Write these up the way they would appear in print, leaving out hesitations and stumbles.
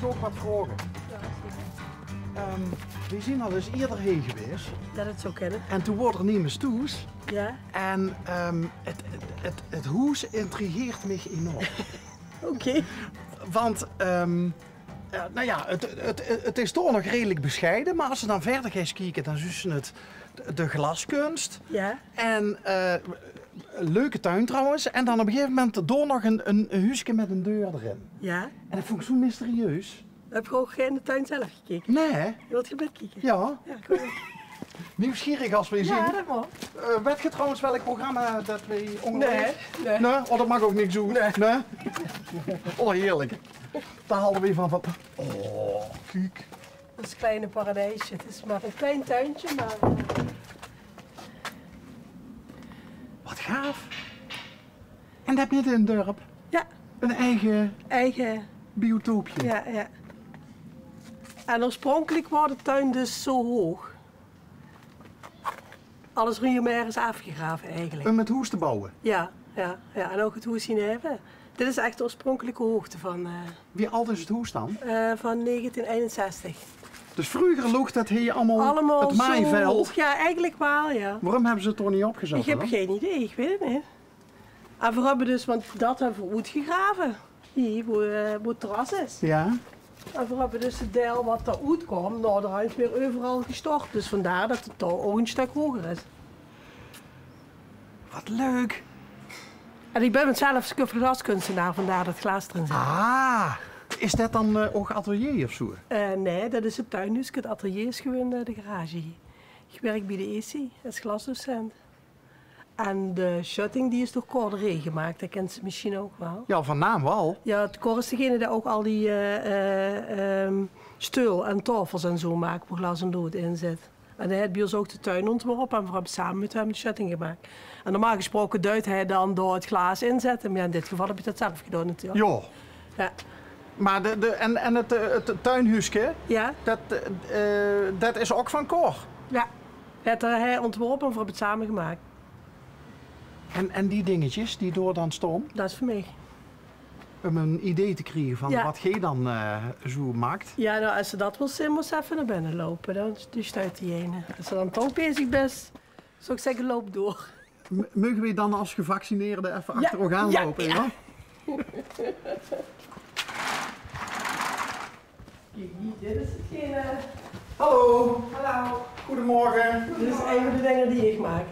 ook wat vragen. We zijn al eens eerder heen geweest. Dat het zo kennen. En toen wordt er niet meer stoes. Ja. En het huis intrigeert me enorm. Oké. Want, nou ja, het is toch nog redelijk bescheiden. Maar als ze dan verder gaan kijken, dan zien ze het de glaskunst. Ja. En leuke tuin trouwens. En dan op een gegeven moment door nog een huisje met een deur erin. Ja. En dat vond ik zo mysterieus. Heb je ook in de tuin zelf gekeken? Nee. Je wilt je bed kijken? Ja. Ja, goed. Nieuwsgierig als we zien. Ja, dat mag. Weet je trouwens welk programma dat we ongeveer... Nee. Nee? Oh, dat mag ook niks doen. Nee? Oh, heerlijk. Daar halen we van. Oh, kijk. Dat is een kleine paradijsje. Het is maar een klein tuintje, maar... Wat gaaf. En dat midden in het dorp. Ja. Een eigen biotoopje. Ja. En oorspronkelijk was de tuin dus zo hoog. Alles Ruurmer is afgegraven eigenlijk. Om met hoes te bouwen. Ja. En ook het hoes zien hebben. Dit is echt de oorspronkelijke hoogte van... Wie oud is het hoes dan? Van 1961. Dus vroeger loog dat hier allemaal het maaiveld. Zo hoog. Ja, eigenlijk wel, ja. Waarom hebben ze het toch niet opgezet? Ik heb dan? geen idee, ik weet het niet. En we hebben dus, want dat hebben we uitgegraven. Hier, waar het terras is. Ja. En we hebben dus het deel wat daar uitkwam, nou, daar is weer overal gestort. Dus vandaar dat het toch ook een stuk hoger is. Wat leuk. En ik ben zelf glaskunstenaar, vandaar dat glas erin zit. Ah, is dat dan ook atelier of zo? Nee, dat is het tuinhuis. Het atelier is gewoon de garage. Ik werk bij de EC als glasdocent. En de shutting die is door Corderé gemaakt, dat kent ze misschien ook wel. Ja, van naam wel. Ja, het Cor is degene die ook al die stoel en tafels en zo maakt, waar glas en lood in zit. En hij heeft bij ons ook de tuin ontworpen en we hebben samen met hem de shutting gemaakt. En normaal gesproken duidt hij dan door het glas inzetten, maar in dit geval heb je dat zelf gedaan natuurlijk. Ja. Ja. Maar het tuinhuisje, Ja? dat is ook van Cor. Ja. Hij ontworpen en we hebben het samen gemaakt. En die dingetjes die door dan stonden, Dat is voor mij. om een idee te krijgen van Ja. wat jij dan zo maakt. Ja, nou, als ze dat wil zien, moet ze even naar binnen lopen. Dan stuit die ene. Als ze dan toch bezig bent, zou ik zeggen, loop door. Mogen we dan als gevaccineerden even achter elkaar Ja, lopen? ja. Ja? Kijk, dit is hetgene. Hallo, Hallo. goedemorgen. Dit is een van de dingen die ik maak.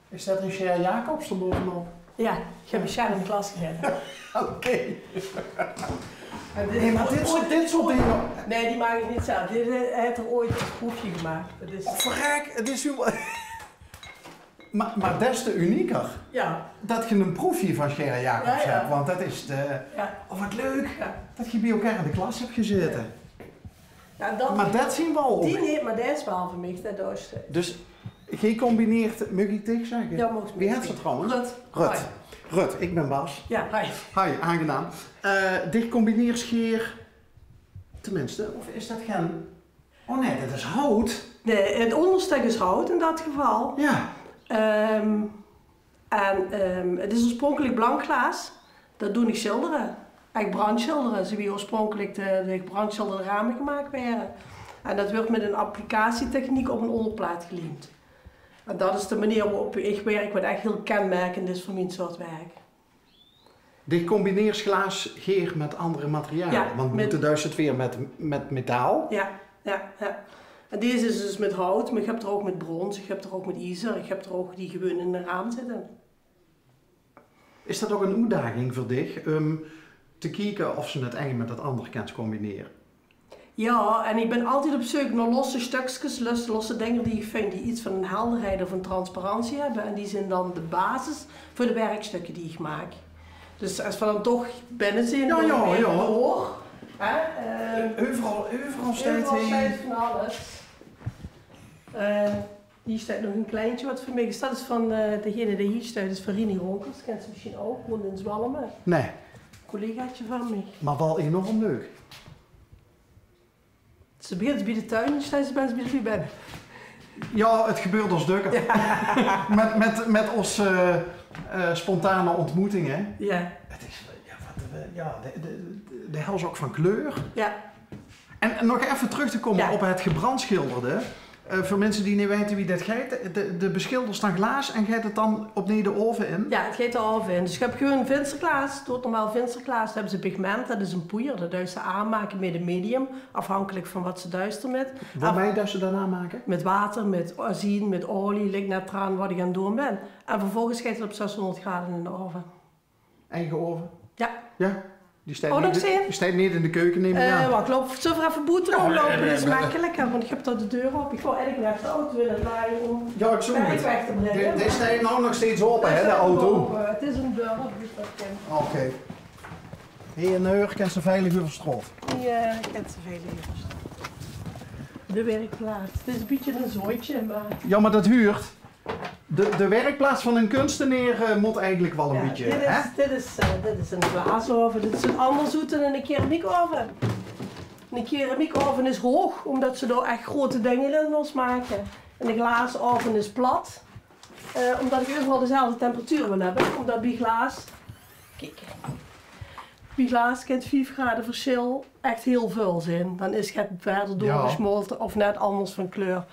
Is dat een Cher Jacobs er bovenop? Ja, ik heb een Sjaar in de klas gezet. Oké. Nee, maar dit soort dingen... Nee, die maak ik niet zelf. Hij heeft er ooit een proefje gemaakt. Dat is... Oh, verrek, het is zo... maar des te unieker Ja. dat je een proefje van Cher Jacobs Ja. hebt. Want dat is de... Ja. Oh, wat leuk Ja. dat je bij elkaar in de klas hebt gezeten. Ja, dat... Maar dat zien we al op. Die niet, maar dat is wel voor mij. Dat is... Dus je combineert, mag ik tegen zeggen? Ja, mag ik Wie heeft zeggen. ze trouwens? Rut. Rut. Hoi. Rut, ik ben Bas. Ja, hi. Hi, aangenaam. Dit combineerscheer, tenminste, of is dat geen... Oh nee, dat is hout. Nee, het onderstuk is hout in dat geval. Ja. Het is oorspronkelijk blank glas. Dat doe ik schilderen. Ik brandschilderen, zoals oorspronkelijk de gebrandschilderde ramen gemaakt werden. En dat wordt met een applicatietechniek op een onderplaat geliemd. En dat is de manier waarop ik werk, wat echt heel kenmerkend is voor mijn soort werk. Dit combineersglaasgeer met andere materialen. Ja, Want we moeten het weer met metaal. Ja. En deze is dus met hout, maar ik heb er ook met brons, ik heb er ook met ijzer, ik heb er ook die gewoon in een raam zitten. Is dat ook een uitdaging voor dich om te kijken of ze het een met het ander kan combineren? Ja, en ik ben altijd op zoek naar losse stukjes, losse dingen die ik vind die iets van een helderheid of een transparantie hebben. En die zijn dan de basis voor de werkstukken die ik maak. Dus als we dan toch binnen zijn, Ja. door. Overal staat Overal hij. staat van alles. Hier staat nog een kleintje wat voor mij is. Dat is van degene die hier staat, is van Rini Ronkers. Dat kent ze misschien ook, woont in Zwalmen. Nee, Een collegaatje van mij. maar wel enorm leuk. Ze begint bij de tuin, staan ze bij de binnen. Ja, het gebeurt als dukken. met onze spontane ontmoetingen. Ja. Het is, ja, de hels ook van kleur. Ja. En nog even terug te komen op het gebrandschilderde. Voor mensen die niet weten wie dat gaat, de beschilders dan glaas en gaat het dan opnieuw de oven in? Ja, het gaat de oven in. Dus je hebt gewoon vensterglaas, doodnormaal vensterglaas. Dan hebben ze pigment, dat is een poeier. Dat duist ze aanmaken met een medium, afhankelijk van wat ze duisteren met. Waarmee dat ze dan aanmaken? Met water, met azijn, met olie, ligt net eraan wat ik aan het doen ben. En vervolgens gaat het op 600 graden in de oven. Eigen oven? Ja. Ja? Die staat niet in de keuken, neem ik aan. Wacht, loop zo even boete omlopen, dat is makkelijker, want ik heb daar de deur op. Ik wil eigenlijk naar de auto willen draaien om ja, ik zoek het. weg te brengen. Dit staat nou nog steeds open, hè, de auto? Het is een deur, dus dat kan. Oké. Hier in Heur kent ze veilig over straat. Ja, ik kent ze veilig over straat. De werkplaats. Het is een beetje een zooitje, maar... Ja, maar dat huurt. De werkplaats van een kunstenaar moet eigenlijk wel een beetje... Dit is een glaasoven, dit is een anderzoet en een keramiekoven. Een keramiekoven is hoog, omdat ze er echt grote dingen in wil maken. En de glaasoven is plat, omdat ik overal dezelfde temperatuur wil hebben. Omdat bij glaas, kijk, bij glaas kan het 5 graden verschil echt heel veel zijn. Dan is het verder doorgesmolten of net anders van kleur,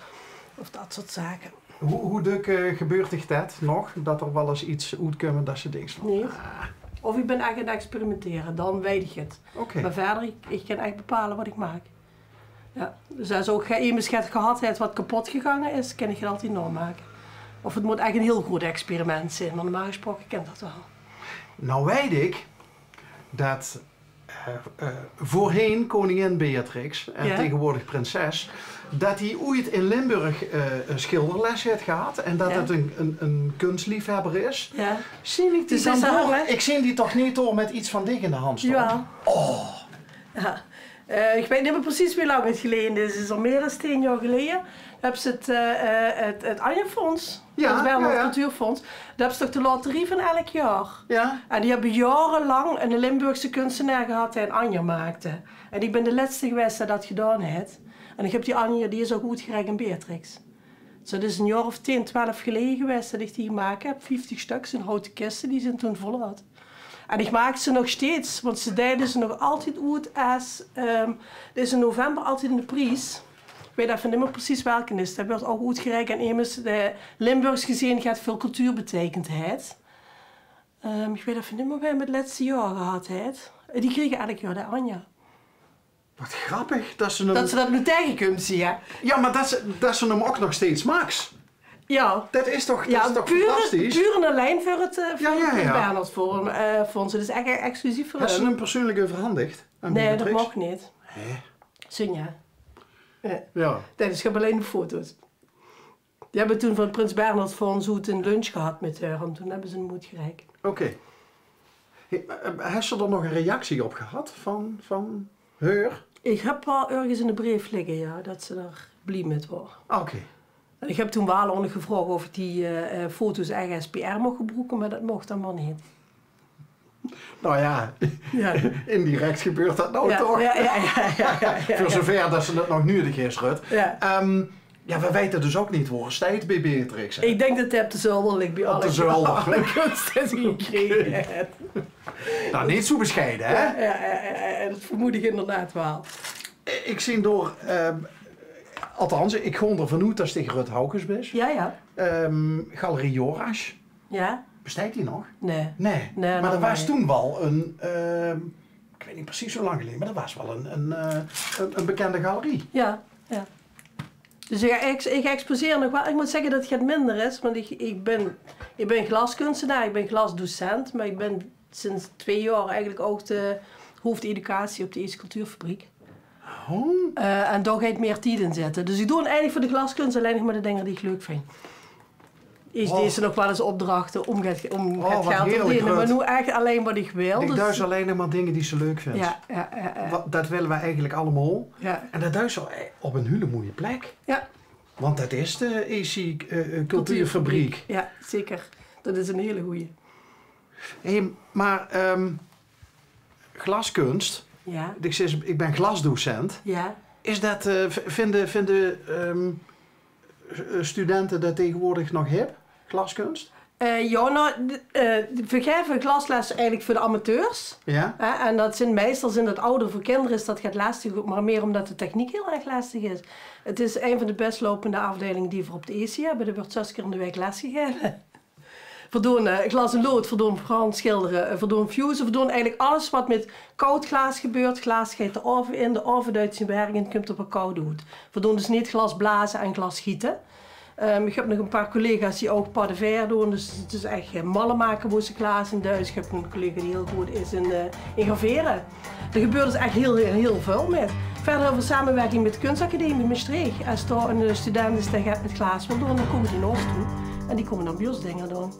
of dat soort zaken. Hoe dik gebeurt het dat nog? Dat er wel eens iets uitkomt dat ze denkt van... Nee. Of ik ben echt aan het experimenteren, dan weet ik het. Okay. Maar verder, ik kan echt bepalen wat ik maak. Ja. Dus als ook iemand gehad heeft wat kapot gegaan is, kan ik het altijd nog maken. Of het moet echt een heel goed experiment zijn, maar normaal gesproken ken dat wel. Nou weet ik dat voorheen koningin Beatrix en tegenwoordig prinses, dat hij ooit in Limburg schilderles heeft gehad en dat het een kunstliefhebber is. Ja. Zie ik die dan door? Ik zie die toch niet door met iets van dik in de hand staan? Ja. Oh. Ja. Ik weet niet meer precies hoe lang het geleden is. Het is al meer dan 10 jaar geleden. Dan hebben ze het Anja-fonds, het Werner Cultuurfonds, daar hebben ze toch de loterie van elk jaar. Ja. En die hebben jarenlang een Limburgse kunstenaar gehad die een Anja maakte. En ik ben de laatste geweest die dat gedaan heeft. En ik heb die Anja, die is ook goed gereikt in Beatrix. Dus dat is een jaar of 10, 12 geleden geweest dat ik die gemaakt heb. 50 stuks in houten kisten, die zijn toen voluit. En ik maak ze nog steeds, want ze deden ze nog altijd uit als... dit is in november altijd in de prijs. Ik weet even niet meer precies welke is. Dat werd ook uitgereikt en immers de Limburgs gezien gaat veel cultuur betekend heeft. Ik weet even niet meer bij het laatste jaar gehad heeft. Die kregen elk jaar de Anja. Wat grappig dat ze hem... Dat ze dat nu tegen kunnen zien, ja. Ja, maar dat ze hem ook nog steeds maakt. Ja. Dat is toch, fantastisch? Puur een lijn voor het Bernhard Fonds. Het is echt exclusief voor hem. Hebben ze hem persoonlijk overhandigd? Nee, dat mag niet. Hé? Sonja. Ja. Nee, dus ik heb alleen de foto's. Die hebben toen van het Prins Bernhard Fonds een lunch gehad met haar en toen hebben ze hem uitgereikt. Oké. Heeft ze er nog een reactie op gehad van haar? Ik heb wel ergens in de brief liggen, ja, dat ze er blij met was. Oké. En ik heb toen wel nog gevraagd of ik die foto's eigen SPR mocht gebruiken, maar dat mocht dan maar niet. Nou ja, indirect gebeurt dat nou toch? Ja. Voor zover dat ze dat nog nu de geest rudt. Ja. Ja, we weten dus ook niet waar staat bij Beatrix. Hè? Ik denk dat hij op de zolder ligt bij alle kunst is gekregen. Nou, niet zo bescheiden, hè? Ja, dat vermoed ik inderdaad wel. Ik zie door... althans, ik ga er vanuit dat het tegen Rut Haukes is. Ja. Galerie Joras. Ja. Bestaat die nog? Nee. Maar er was toen wel een... ik weet niet precies hoe lang geleden, maar er was wel een bekende galerie. Ja. Dus ik exposeer nog wel. Ik moet zeggen dat het minder is, want ik ben glaskunstenaar, ik ben glasdocent, maar ik ben sinds 2 jaar eigenlijk ook de hoofdeducatie op de Eerste Cultuurfabriek. Oh. En daar ga ik meer tijd in zetten. Dus ik doe eigenlijk voor de glaskunst alleen nog maar de dingen die ik leuk vind. Eerst deze nog wel eens opdrachten om het geld te verdienen, maar nu echt alleen wat ik wil. Ik duis alleen nog maar dingen die ze leuk vindt. Ja. Dat willen we eigenlijk allemaal. Ja. En dat duis op een hele mooie plek. Ja. Want dat is de EC Cultuurfabriek. Ja, zeker. Dat is een hele goeie. Hey, maar glaskunst, ja. Ik ben glasdocent. Ja. Is dat, vinden studenten dat tegenwoordig nog hip, glaskunst? We geven glasles eigenlijk voor de amateurs. Ja? En dat zijn meestal het ouder. Voor kinderen is dat gaat lastig, maar meer omdat de techniek heel erg lastig is. Het is een van de best lopende afdelingen die we op de ESI hebben. Er wordt 6 keer in de week lesgegeven. We doen glas en lood, we doen brandschilderen, we doen fusen, we doen eigenlijk alles wat met koud glas gebeurt. Glas gaat de oven in, de oven duidt zijn werk en komt op een koude hoed. We doen dus niet glas blazen en glas gieten. Ik heb nog een paar collega's die ook pas de ver doen, dus het is echt mallen maken voor ze glazen in Duits. Ik heb een collega die heel goed is in graveren. Er gebeurt dus echt heel veel met. Verder hebben we samenwerking met de kunstacademie Maastricht. Als er een student is die met glas wil doen, dan komen die naar ons toe en die komen dan bij ons dingen doen.